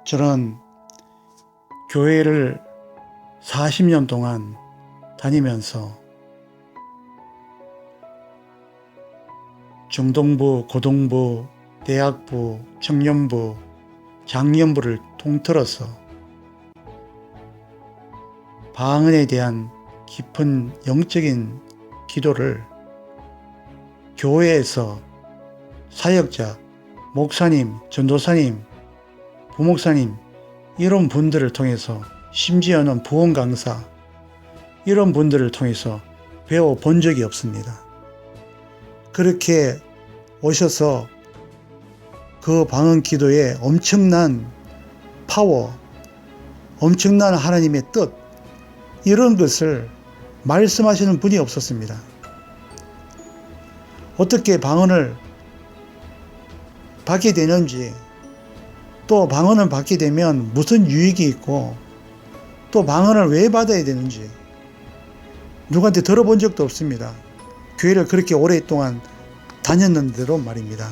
저는 교회를 40년 동안 다니면서 중동부, 고동부, 대학부, 청년부, 장년부를 통틀어서 방언에 대한 깊은 영적인 기도를 교회에서 사역자, 목사님, 전도사님, 부목사님 이런 분들을 통해서, 심지어는 부원 강사 이런 분들을 통해서 배워본 적이 없습니다. 그렇게 오셔서 그 방언 기도에 엄청난 파워, 엄청난 하나님의 뜻, 이런 것을 말씀하시는 분이 없었습니다. 어떻게 방언을 받게 되는지, 또 방언을 받게 되면 무슨 유익이 있고, 또 방언을 왜 받아야 되는지 누구한테 들어본 적도 없습니다. 교회를 그렇게 오랫동안 다녔는데도 말입니다.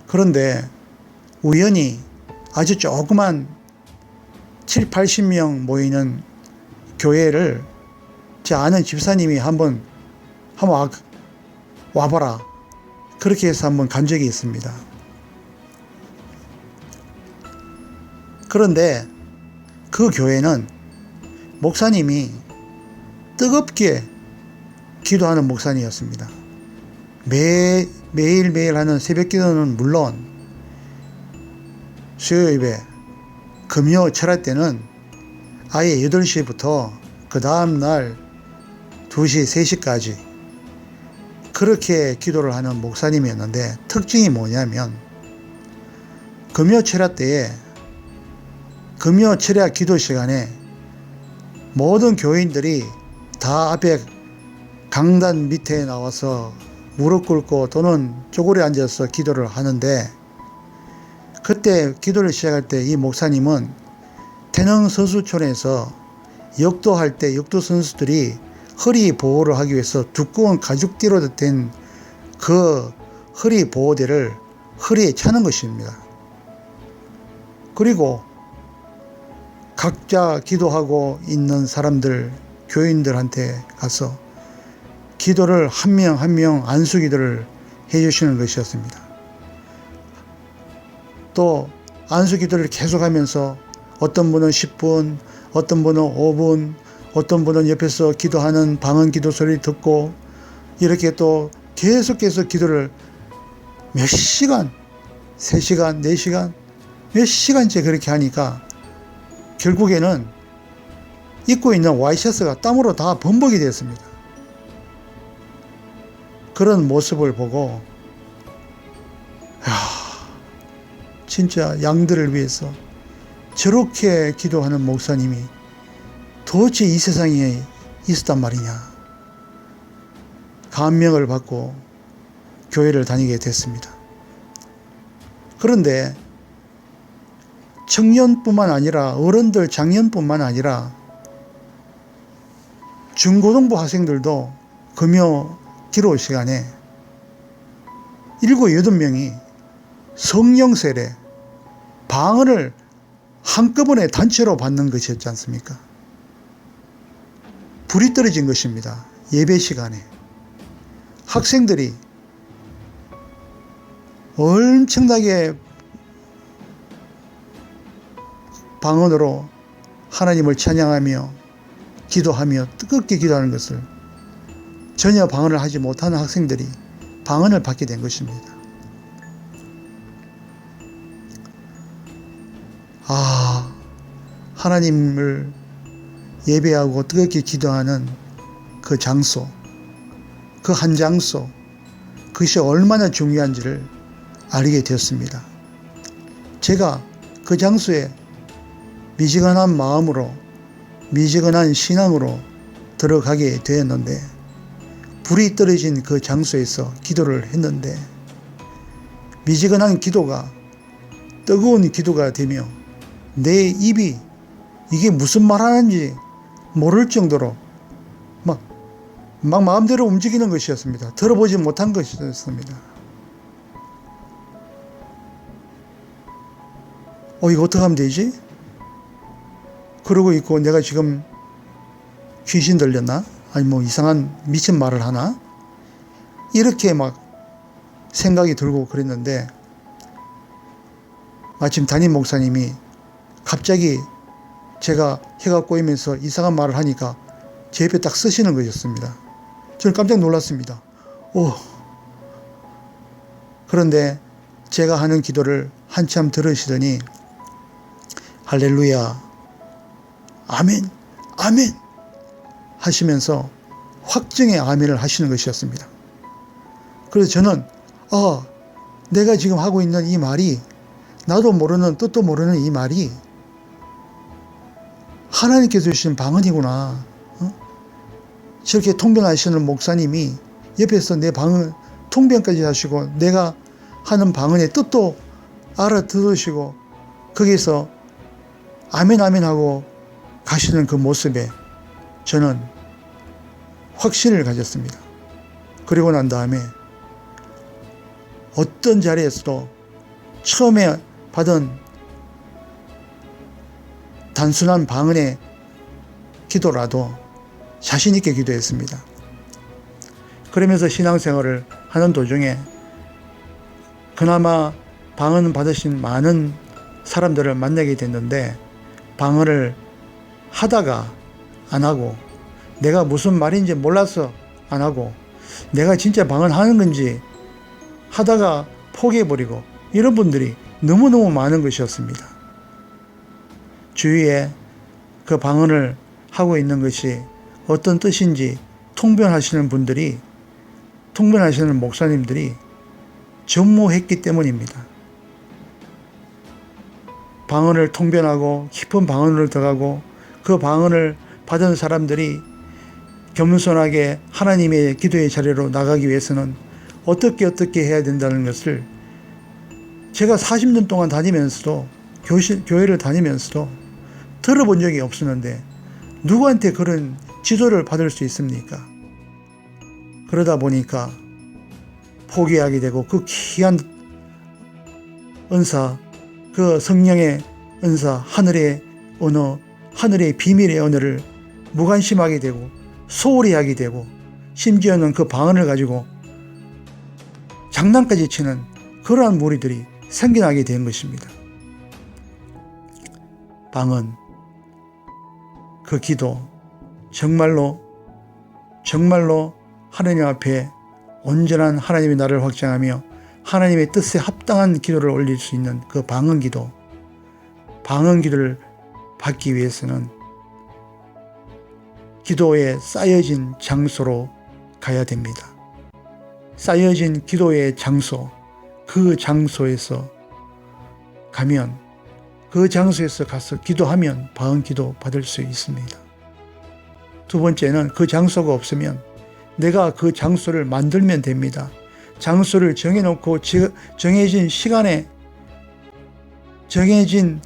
그런데 우연히 아주 조그만 7, 80명 모이는 교회를 제 아는 집사님이 한번 와봐라, 그렇게 해서 한번 간 적이 있습니다. 그런데 그 교회는 목사님이 뜨겁게 기도하는 목사님이었습니다. 매일매일 하는 새벽 기도는 물론 수요 예배, 금요 철학 때는 아예 8시부터 그 다음날 2시, 3시까지 그렇게 기도를 하는 목사님이었는데, 특징이 뭐냐면 금요 철학 때에, 금요 철야 기도 시간에 모든 교인들이 다 앞에 강단 밑에 나와서 무릎 꿇고 또는 쪼그려 앉아서 기도를 하는데, 그때 기도를 시작할 때 이 목사님은 태릉 선수촌에서 역도할 때 역도 선수들이 허리 보호를 하기 위해서 두꺼운 가죽띠로 된 그 허리 보호대를 허리에 차는 것입니다. 그리고 각자 기도하고 있는 사람들, 교인들한테 가서 기도를 한 명 한 명 안수 기도를 해주시는 것이었습니다. 또 안수 기도를 계속하면서 어떤 분은 10분, 어떤 분은 5분, 어떤 분은 옆에서 기도하는 방언 기도 소리를 듣고, 이렇게 또 계속해서 기도를 몇 시간, 3시간, 4시간, 몇 시간째 그렇게 하니까 결국에는 입고 있는 와이셔츠가 땀으로 다 범벅이 되었습니다. 그런 모습을 보고, 진짜 양들을 위해서 저렇게 기도하는 목사님이 도대체 이 세상에 있었단 말이냐, 감명을 받고 교회를 다니게 됐습니다. 그런데 청년뿐만 아니라 어른들, 장년뿐만 아니라 중고등부 학생들도 금요 기도 시간에 7, 8명이 성령 세례, 방언을 한꺼번에 단체로 받는 것이었지 않습니까? 불이 떨어진 것입니다. 예배 시간에 학생들이 엄청나게 방언으로 하나님을 찬양하며 기도하며 뜨겁게 기도하는 것을 전혀 방언을 하지 못하는 학생들이 방언을 받게 된 것입니다. 하나님을 예배하고 뜨겁게 기도하는 그 장소, 그 한 장소, 그것이 얼마나 중요한지를 알게 되었습니다. 제가 그 장소에 미지근한 마음으로, 미지근한 신앙으로 들어가게 되었는데, 불이 떨어진 그 장소에서 기도를 했는데, 미지근한 기도가 뜨거운 기도가 되며 내 입이 이게 무슨 말 하는지 모를 정도로 막 마음대로 움직이는 것이었습니다. 들어보지 못한 것이었습니다. 이거 어떻게 하면 되지? 그러고 있고 내가 지금 귀신 들렸나? 아니 뭐 이상한 미친 말을 하나? 이렇게 막 생각이 들고 그랬는데 마침 담임 목사님이 갑자기 제가 해가 꼬이면서 이상한 말을 하니까 제 옆에 딱 쓰시는 것이었습니다. 저는 깜짝 놀랐습니다. 그런데 제가 하는 기도를 한참 들으시더니 할렐루야, 아멘, 아멘 하시면서 확증의 아멘을 하시는 것이었습니다. 그래서 저는 내가 지금 하고 있는 이 말이, 나도 모르는 뜻도 모르는 이 말이 하나님께서 주신 방언이구나. 저렇게 통변하시는 목사님이 옆에서 내 방언 통변까지 하시고 내가 하는 방언의 뜻도 알아들으시고 거기서 아멘 아멘 하고 가시는 그 모습에 저는 확신을 가졌습니다. 그리고 난 다음에 어떤 자리에서도 처음에 받은 단순한 방언의 기도라도 자신 있게 기도했습니다. 그러면서 신앙생활을 하는 도중에 그나마 방언 받으신 많은 사람들을 만나게 됐는데, 방언을 하다가 안 하고, 내가 무슨 말인지 몰라서 안 하고, 내가 진짜 방언하는 건지 하다가 포기해버리고, 이런 분들이 너무너무 많은 것이었습니다. 주위에 그 방언을 하고 있는 것이 어떤 뜻인지 통변하시는 분들이, 통변하시는 목사님들이 전무했기 때문입니다. 방언을 통변하고 깊은 방언을 들어가고 그 방언을 받은 사람들이 겸손하게 하나님의 기도의 자리로 나가기 위해서는 어떻게 해야 된다는 것을 제가 40년 동안 다니면서도, 교회를 다니면서도 들어본 적이 없었는데 누구한테 그런 지도를 받을 수 있습니까? 그러다 보니까 포기하게 되고 그 귀한 은사, 그 성령의 은사, 하늘의 언어, 하늘의 비밀의 언어를 무관심하게 되고 소홀히 하게 되고, 심지어는 그 방언을 가지고 장난까지 치는 그러한 무리들이 생겨나게 된 것입니다. 방언, 그 기도, 정말로 하나님 앞에 온전한 하나님의 나라를 확장하며 하나님의 뜻에 합당한 기도를 올릴 수 있는 그 방언 기도를 받기 위해서는 기도에 쌓여진 장소로 가야 됩니다. 쌓여진 기도의 장소, 그 장소에서 가면, 그 장소에서 가서 기도하면 방언 기도 받을 수 있습니다. 두 번째는 그 장소가 없으면 내가 그 장소를 만들면 됩니다. 장소를 정해놓고 정해진 시간에 정해진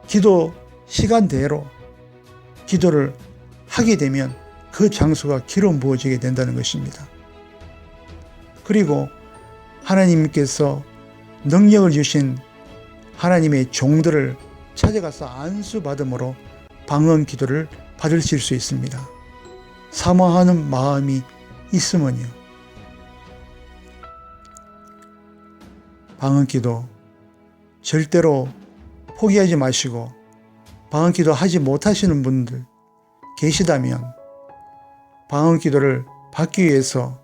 기도 시간대로 기도를 하게 되면 그 장소가 기름 부어지게 된다는 것입니다. 그리고 하나님께서 능력을 주신 하나님의 종들을 찾아가서 안수받음으로 방언 기도를 받으실 수 있습니다. 사모하는 마음이 있으면요. 방언 기도 절대로 포기하지 마시고, 방언 기도 하지 못하시는 분들 계시다면 방언 기도를 받기 위해서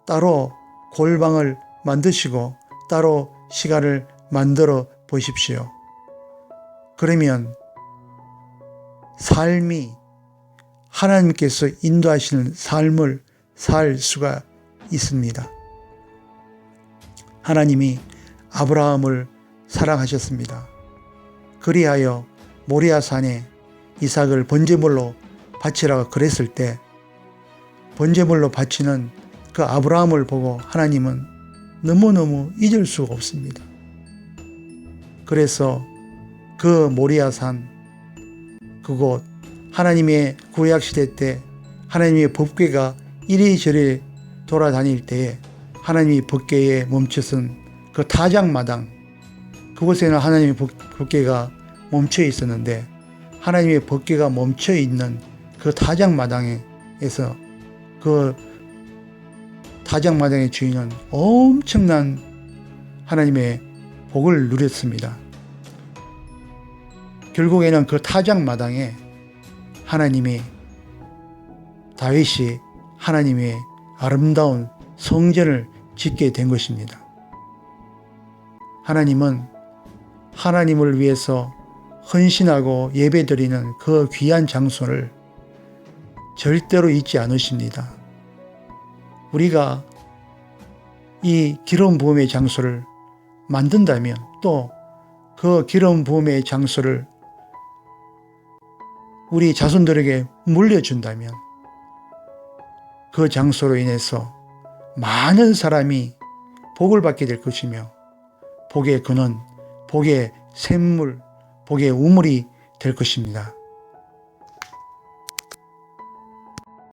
따로 골방을 만드시고 따로 시간을 만들어 보십시오. 그러면 삶이 하나님께서 인도하시는 삶을 살 수가 있습니다. 하나님이 아브라함을 사랑하셨습니다. 그리하여 모리아산에 이삭을 번제물로 바치라고 그랬을 때 번제물로 바치는 그 아브라함을 보고 하나님은 너무너무 잊을 수가 없습니다. 그래서 그 모리아산, 그곳, 하나님의 구약시대 때 하나님의 법궤가 이리저리 돌아다닐 때에 하나님이 법궤에 멈춰선 그 타작마당, 그곳에는 하나님의 법궤가 멈춰 있었는데 하나님의 법궤가 멈춰 있는 그 타작마당에서 그 타작마당의 주인은 엄청난 하나님의 복을 누렸습니다. 결국에는 그 타작마당에 다윗이 하나님의 아름다운 성전을 짓게 된 것입니다. 하나님은 하나님을 위해서 헌신하고 예배드리는 그 귀한 장소를 절대로 잊지 않으십니다. 우리가 이 기름 부음의 장소를 만든다면 또 그 기름 부음의 장소를 우리 자손들에게 물려준다면 그 장소로 인해서 많은 사람이 복을 받게 될 것이며 복의 근원, 복의 샘물, 복의 우물이 될 것입니다.